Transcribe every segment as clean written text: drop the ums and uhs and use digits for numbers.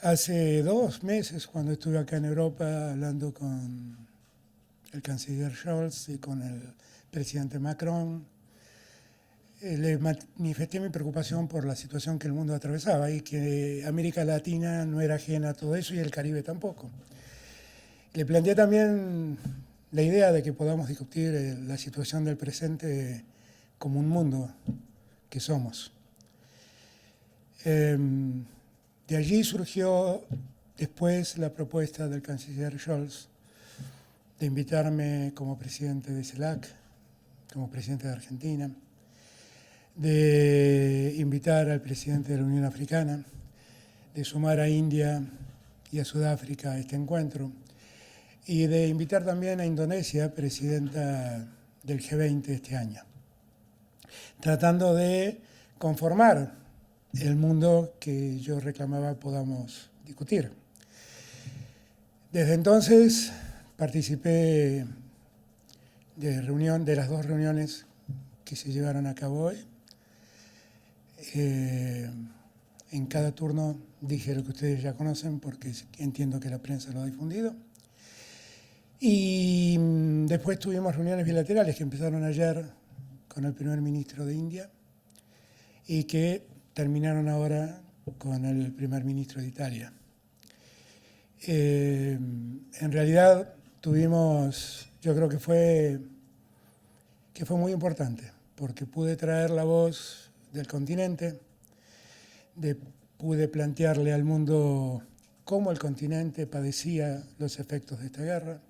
Hace 2 meses, cuando estuve acá en Europa hablando con el canciller Scholz y con el presidente Macron, le manifesté mi preocupación por la situación que el mundo atravesaba y que América Latina no era ajena a todo eso y el Caribe tampoco. Le planteé también la idea de que podamos discutir la situación del presente como un mundo que somos. De allí surgió después la propuesta del canciller Scholz de invitarme como presidente de CELAC, como presidente de Argentina, de invitar al presidente de la Unión Africana, de sumar a India y a Sudáfrica a este encuentro, y de invitar también a Indonesia, presidenta del G20 este año, tratando de conformar el mundo que yo reclamaba podamos discutir. Desde entonces participé de las 2 reuniones que se llevaron a cabo hoy. En cada turno dije lo que ustedes ya conocen porque entiendo que la prensa lo ha difundido. Y después tuvimos reuniones bilaterales que empezaron ayer con el primer ministro de India y que terminaron ahora con el primer ministro de Italia. En realidad yo creo que fue muy importante, porque pude traer la voz del continente, pude plantearle al mundo cómo el continente padecía los efectos de esta guerra.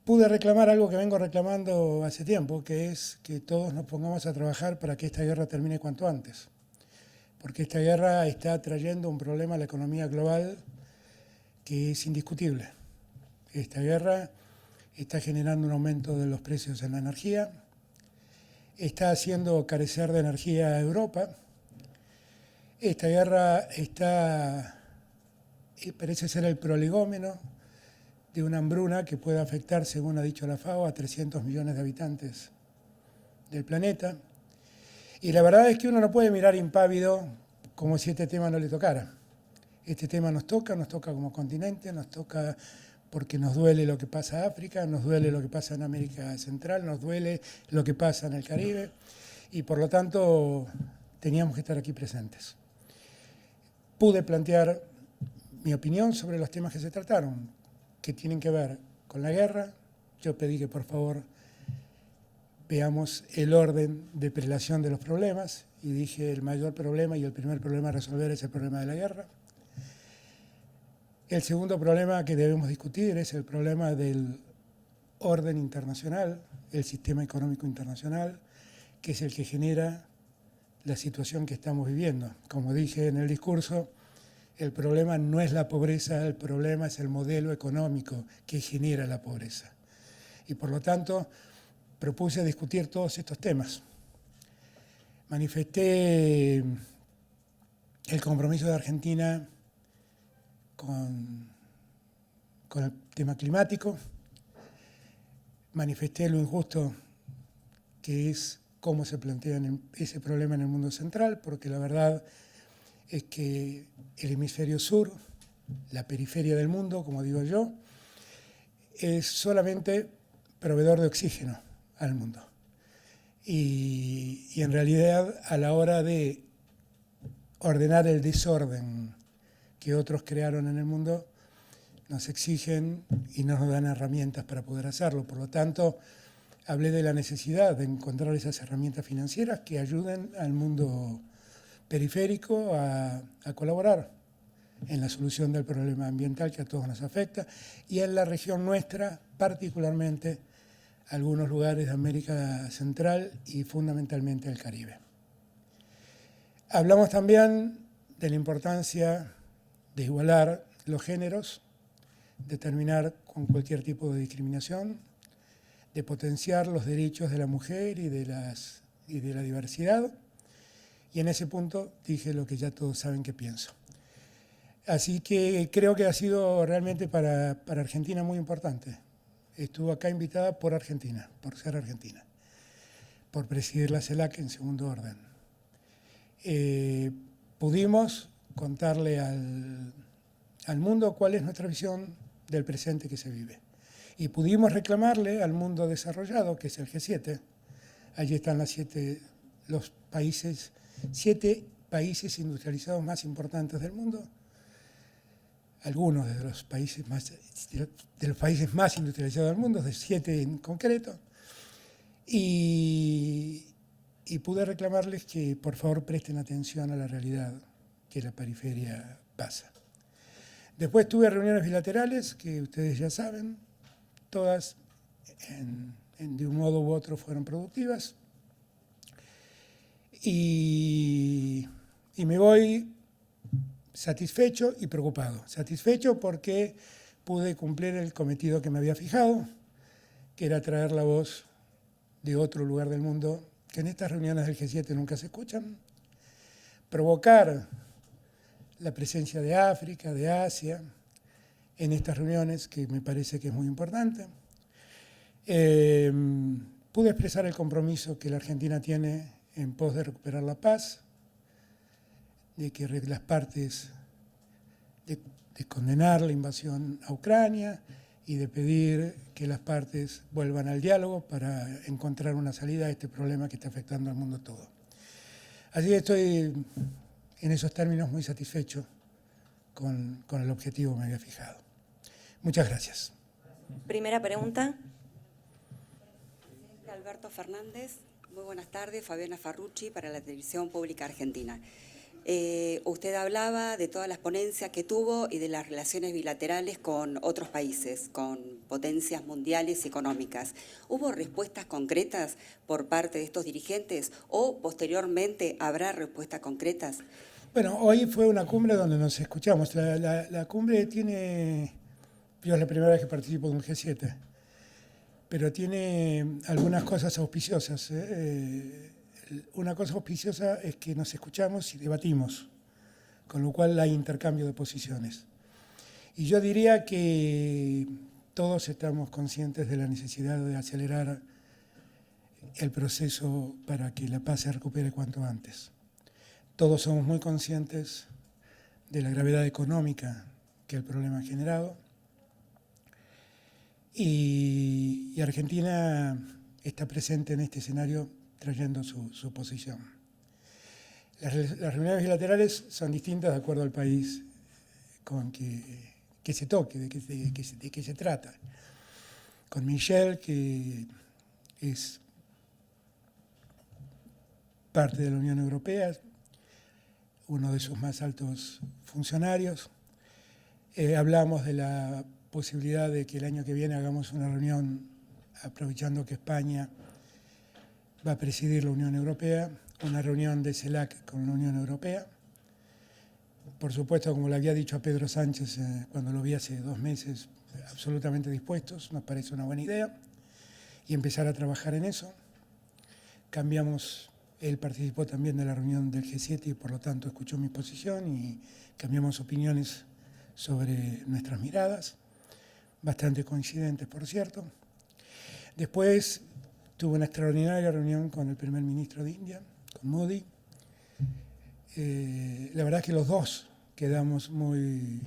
Pude reclamar algo que vengo reclamando hace tiempo, que es que todos nos pongamos a trabajar para que esta guerra termine cuanto antes. Porque esta guerra está trayendo un problema a la economía global que es indiscutible. Esta guerra está generando un aumento de los precios en la energía, está haciendo carecer de energía a Europa. Esta guerra parece ser el prolegómeno de una hambruna que puede afectar, según ha dicho la FAO, a 300 millones de habitantes del planeta. Y la verdad es que uno no puede mirar impávido como si este tema no le tocara. Este tema nos toca como continente, nos toca porque nos duele lo que pasa en África, nos duele lo que pasa en América Central, nos duele lo que pasa en el Caribe y por lo tanto teníamos que estar aquí presentes. Pude plantear mi opinión sobre los temas que se trataron, que tienen que ver con la guerra. Yo pedí que por favor veamos el orden de prelación de los problemas y dije el mayor problema y el primer problema a resolver es el problema de la guerra. El segundo problema que debemos discutir es el problema del orden internacional, el sistema económico internacional, que es el que genera la situación que estamos viviendo. Como dije en el discurso, el problema no es la pobreza, el problema es el modelo económico que genera la pobreza. Y por lo tanto, propuse discutir todos estos temas. Manifesté el compromiso de Argentina con el tema climático, manifesté lo injusto que es cómo se plantea ese problema en el mundo central, porque la verdad es que el hemisferio sur, la periferia del mundo, como digo yo, es solamente proveedor de oxígeno al mundo. Y en realidad, a la hora de ordenar el desorden que otros crearon en el mundo, nos exigen y nos dan herramientas para poder hacerlo. Por lo tanto, hablé de la necesidad de encontrar esas herramientas financieras que ayuden al mundo periférico a colaborar en la solución del problema ambiental que a todos nos afecta y en la región nuestra, particularmente algunos lugares de América Central y fundamentalmente el Caribe. Hablamos también de la importancia de igualar los géneros, de terminar con cualquier tipo de discriminación, de potenciar los derechos de la mujer y de la diversidad. Y en ese punto dije lo que ya todos saben que pienso. Así que creo que ha sido realmente para Argentina muy importante. Estuvo acá invitada por Argentina, por ser argentina, por presidir la CELAC en segundo orden. Pudimos contarle al al mundo cuál es nuestra visión del presente que se vive. Y pudimos reclamarle al mundo desarrollado, que es el G7, allí están los países, 7 países industrializados más importantes del mundo, algunos de los países más industrializados del mundo, de 7 en concreto, y pude reclamarles que por favor presten atención a la realidad que la periferia pasa. Después tuve reuniones bilaterales, que ustedes ya saben, todas de un modo u otro fueron productivas, y me voy satisfecho y preocupado. Satisfecho porque pude cumplir el cometido que me había fijado, que era traer la voz de otro lugar del mundo, que en estas reuniones del G7 nunca se escuchan, provocar la presencia de África, de Asia, en estas reuniones, que me parece que es muy importante. Pude expresar el compromiso que la Argentina tiene en pos de recuperar la paz, de que las partes, de condenar la invasión a Ucrania y de pedir que las partes vuelvan al diálogo para encontrar una salida a este problema que está afectando al mundo todo. Así que estoy en esos términos muy satisfecho con el objetivo que me había fijado. Muchas gracias. Primera pregunta. Alberto Fernández. Muy buenas tardes, Fabiana Farrucci para la Televisión Pública Argentina. Usted hablaba de todas las ponencias que tuvo y de las relaciones bilaterales con otros países, con potencias mundiales y económicas. ¿Hubo respuestas concretas por parte de estos dirigentes o posteriormente habrá respuestas concretas? Bueno, hoy fue una cumbre donde nos escuchamos. La cumbre tiene, yo es la primera vez que participo de un G7, pero tiene algunas cosas auspiciosas. Una cosa auspiciosa es que nos escuchamos y debatimos, con lo cual hay intercambio de posiciones. Y yo diría que todos estamos conscientes de la necesidad de acelerar el proceso para que la paz se recupere cuanto antes. Todos somos muy conscientes de la gravedad económica que el problema ha generado. Y Argentina está presente en este escenario trayendo su posición. Las reuniones bilaterales son distintas de acuerdo al país con que se toque, de qué se trata. Con Michel, que es parte de la Unión Europea, uno de sus más altos funcionarios. Hablamos de la posibilidad de que el año que viene hagamos una reunión, aprovechando que España va a presidir la Unión Europea, una reunión de CELAC con la Unión Europea. Por supuesto, como le había dicho a Pedro Sánchez cuando lo vi hace 2 meses, absolutamente dispuestos, nos parece una buena idea, y empezar a trabajar en eso. Él participó también de la reunión del G7 y por lo tanto escuchó mi posición y cambiamos opiniones sobre nuestras miradas, bastante coincidentes, por cierto. Después tuve una extraordinaria reunión con el primer ministro de India, con Modi. La verdad es que los dos quedamos muy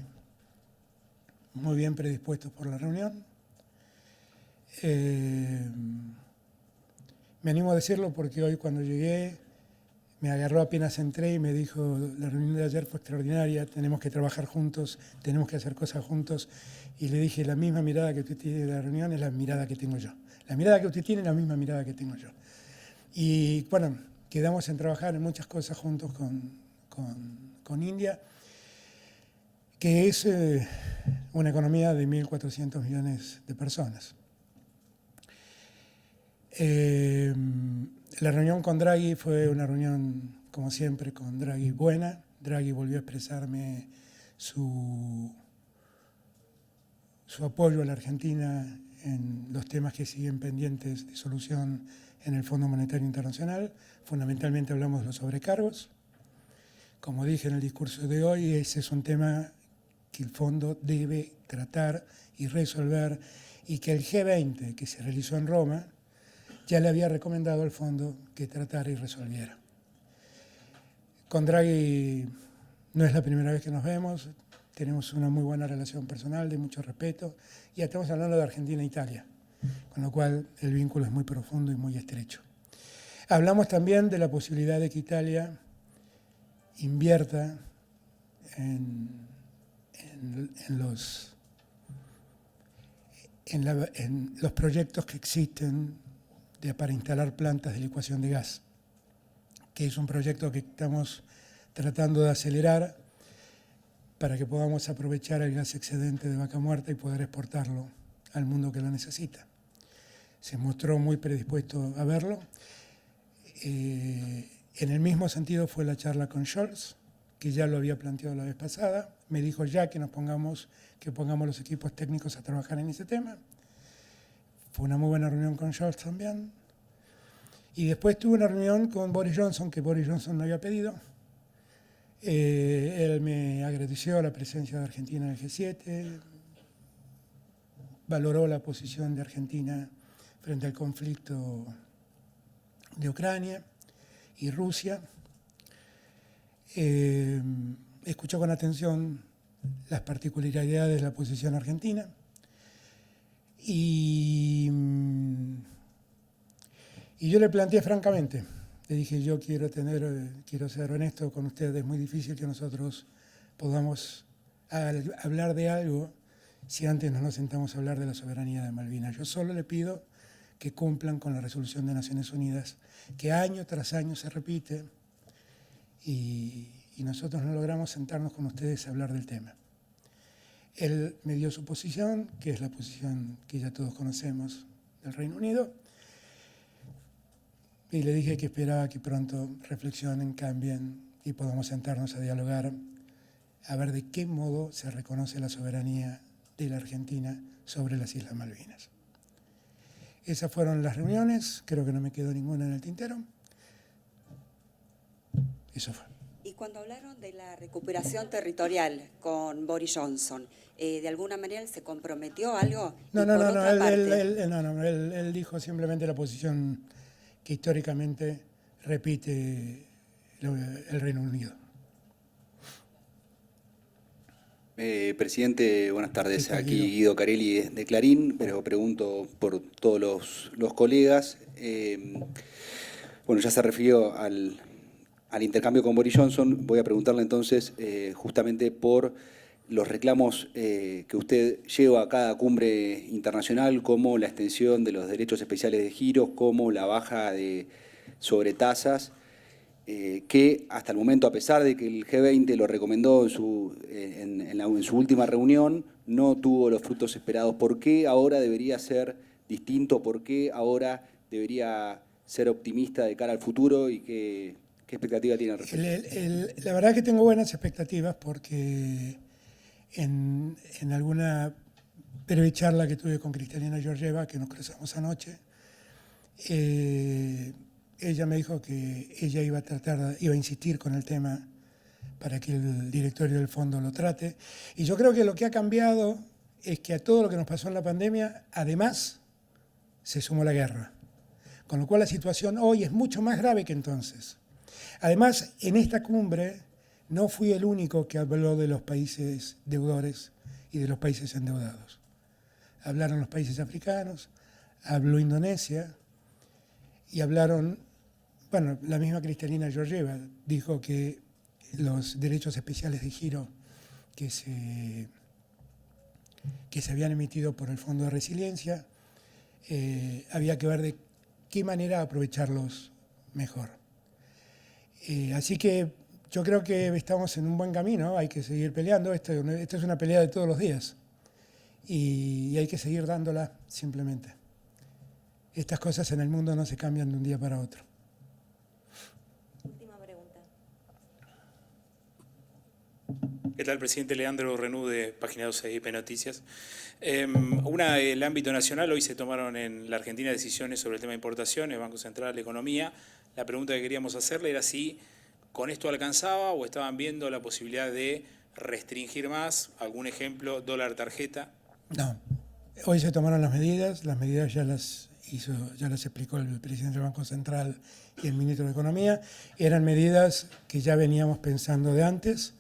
bien predispuestos por la reunión. Me animo a decirlo porque hoy cuando llegué me agarró apenas entré y me dijo: la reunión de ayer fue extraordinaria, tenemos que trabajar juntos, tenemos que hacer cosas juntos. Y le dije: la misma mirada que usted tiene de la reunión es la mirada que tengo yo. La mirada que usted tiene es la misma mirada que tengo yo. Y bueno, quedamos en trabajar en muchas cosas juntos con India, que es una economía de 1.400 millones de personas. La reunión con Draghi fue una reunión, como siempre, con Draghi buena. Draghi volvió a expresarme su apoyo a la Argentina en los temas que siguen pendientes de solución en el Fondo Monetario Internacional. Fundamentalmente hablamos de los sobrecargos. Como dije en el discurso de hoy, ese es un tema que el fondo debe tratar y resolver, y que el G20, que se realizó en Roma, ya le había recomendado al fondo que tratara y resolviera. Con Draghi no es la primera vez que nos vemos, tenemos una muy buena relación personal, de mucho respeto, y ya estamos hablando de Argentina e Italia, con lo cual el vínculo es muy profundo y muy estrecho. Hablamos también de la posibilidad de que Italia invierta en los proyectos que existen para instalar plantas de licuación de gas, que es un proyecto que estamos tratando de acelerar para que podamos aprovechar el gas excedente de Vaca Muerta y poder exportarlo al mundo que lo necesita. Se mostró muy predispuesto a verlo. En el mismo sentido fue la charla con Scholz, que ya lo había planteado la vez pasada. Me dijo ya que pongamos los equipos técnicos a trabajar en ese tema. Fue una muy buena reunión con Scholz también. Y después tuve una reunión con Boris Johnson, que Boris Johnson me había pedido. Él me agradeció la presencia de Argentina en el G7, valoró la posición de Argentina frente al conflicto de Ucrania y Rusia. Escuchó con atención las particularidades de la posición argentina y yo le planteé francamente, le dije, yo quiero ser honesto con ustedes, es muy difícil que nosotros podamos hablar de algo si antes no nos sentamos a hablar de la soberanía de Malvinas. Yo solo le pido que cumplan con la resolución de Naciones Unidas, que año tras año se repite y nosotros no logramos sentarnos con ustedes a hablar del tema. Él me dio su posición, que es la posición que ya todos conocemos del Reino Unido, y le dije que esperaba que pronto reflexionen, cambien y podamos sentarnos a dialogar, a ver de qué modo se reconoce la soberanía de la Argentina sobre las Islas Malvinas. Esas fueron las reuniones, creo que no me quedó ninguna en el tintero. Eso fue. Y cuando hablaron de la recuperación territorial con Boris Johnson, ¿de alguna manera se comprometió algo? No, él dijo simplemente la posición que históricamente repite el Reino Unido. Presidente, buenas tardes. Aquí Guido Carelli de Clarín, pero pregunto por todos los colegas. Bueno, ya se refirió al intercambio con Boris Johnson. Voy a preguntarle entonces justamente por los reclamos que usted lleva a cada cumbre internacional, como la extensión de los derechos especiales de giros, como la baja de sobretasas, que hasta el momento, a pesar de que el G20 lo recomendó en su última reunión, no tuvo los frutos esperados. ¿Por qué ahora debería ser distinto? ¿Por qué ahora debería ser optimista de cara al futuro? ¿Y qué expectativa tiene al respecto? La verdad es que tengo buenas expectativas porque en alguna breve charla que tuve con Kristalina Georgieva, que nos cruzamos anoche, ella me dijo que ella iba a insistir con el tema para que el directorio del fondo lo trate. Y yo creo que lo que ha cambiado es que a todo lo que nos pasó en la pandemia, además, se sumó la guerra. Con lo cual la situación hoy es mucho más grave que entonces. Además, en esta cumbre no fui el único que habló de los países deudores y de los países endeudados. Hablaron los países africanos, habló Indonesia y hablaron, bueno, la misma Kristalina Georgieva dijo que los derechos especiales de giro que se habían emitido por el Fondo de Resiliencia, había que ver de qué manera aprovecharlos mejor. Así que yo creo que estamos en un buen camino, hay que seguir peleando, esto es una pelea de todos los días y hay que seguir dándola simplemente. Estas cosas en el mundo no se cambian de un día para otro. Última pregunta. ¿Qué tal, presidente? Leandro Renú, de Página 12 de IP Noticias. Una del ámbito nacional, hoy se tomaron en la Argentina decisiones sobre el tema de importaciones, Banco Central, Economía. La pregunta que queríamos hacerle era si con esto alcanzaba o estaban viendo la posibilidad de restringir más, algún ejemplo, dólar tarjeta. No, hoy se tomaron las medidas ya las explicó el presidente del Banco Central y el ministro de Economía, eran medidas que ya veníamos pensando de antes.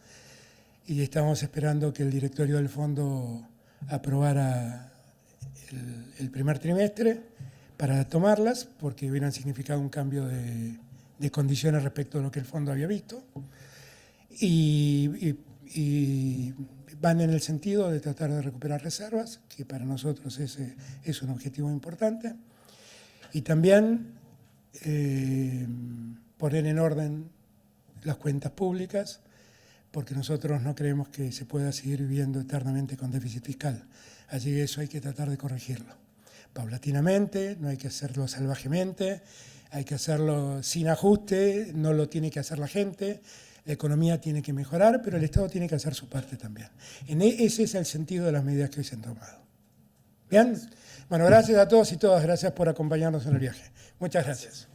y estamos esperando que el directorio del fondo aprobara el primer trimestre para tomarlas, porque hubieran significado un cambio de condiciones respecto a lo que el fondo había visto. Y van en el sentido de tratar de recuperar reservas, que para nosotros ese es un objetivo importante. Y también poner en orden las cuentas públicas, porque nosotros no creemos que se pueda seguir viviendo eternamente con déficit fiscal. Así que eso hay que tratar de corregirlo. Paulatinamente, no hay que hacerlo salvajemente, hay que hacerlo sin ajuste, no lo tiene que hacer la gente, la economía tiene que mejorar, pero el Estado tiene que hacer su parte también. Ese es el sentido de las medidas que hoy se han tomado. ¿Bien? Bueno, gracias a todos y todas, gracias por acompañarnos en el viaje. Muchas gracias.